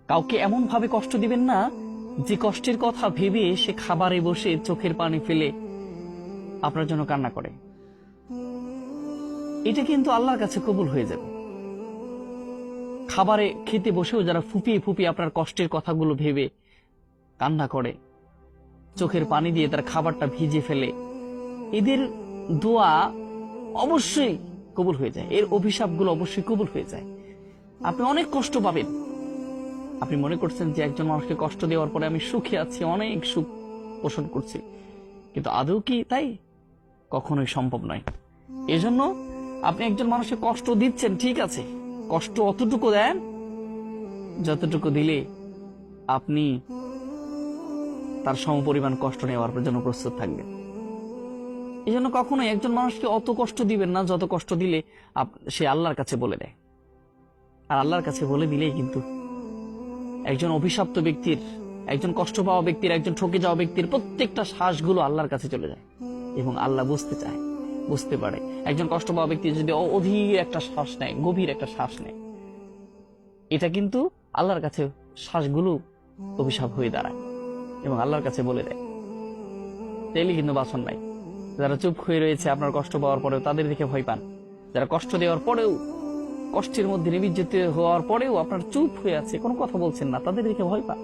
কাউকে এমন ভাবে কষ্ট দিবেন না যে কষ্টের কথা ভেবে সে খাবারে বসে চোখের পানি ফেলে আপনার জন্য কান্না করে। এটা কিন্তু আল্লাহর কাছে কবুল হয়ে যাবে। খাবারে খেতে বসেও যারা ফুপিয়ে ফুপিয়ে আপনার কষ্টের কথাগুলো ভেবে কান্না করে, চোখের পানি দিয়ে তার খাবারটা ভিজে ফেলে, এদের দোয়া অবশ্যই কবুল হয়ে যায়, এর অভিশাপগুলো অবশ্যই কবুল হয়ে যায়। আপনি অনেক কষ্ট পাবেন। আপনি মনে করছেন যে একজন মানুষকে কষ্ট দেওয়ার পরে আমি সুখে আছি, অনেক সুখ পোষণ করছি, কিন্তু আদৌ কি তাই? কখনোই সম্ভব নয়। এজন্য আপনি একজন মানুষকে কষ্ট দিচ্ছেন, ঠিক আছে, কষ্ট অতটুকু দেন যতটুকু দিলে আপনি তার সমপরিমাণ কষ্ট নেওয়ার জন্য প্রস্তুত থাকবেন। এই জন্য কখনোই একজন মানুষকে অত কষ্ট দিবেন না যত কষ্ট দিলে সে আল্লাহর কাছে বলে দেয়। আর আল্লাহর কাছে বলে দিলেই কিন্তু একজন অভিশপ্ত ব্যক্তির, একজন কষ্ট পাওয়া ব্যক্তির, একজন ঠকে যাওয়া ব্যক্তির প্রত্যেকটা শ্বাসগুলো আল্লাহর কাছে চলে যায় এবং আল্লাহ বুঝতে চায়, বুঝতে পারে। একজন কষ্ট পাওয়া ব্যক্তি যদি অধীর একটা শ্বাস নেয়, গভীর একটা শ্বাস নেয়, এটা কিন্তু আল্লাহর কাছে শ্বাসগুলো অভিশাপ হয়ে দাঁড়ায় এবং আল্লাহর কাছে বলে দেয়। তাইলে কিন্তু বাসন নাই। যারা চুপ হয়ে রয়েছে আপনার কষ্ট পাওয়ার পরেও, তাদের দিকে ভয় পান। যারা কষ্ট দেওয়ার পরেও, কষ্টের মধ্যে নিমজ্জিত হওয়ার পরেও আপনার চুপ হয়ে আছে, কোনো কথা বলছেন না, তাদের দিকে ভয় পান।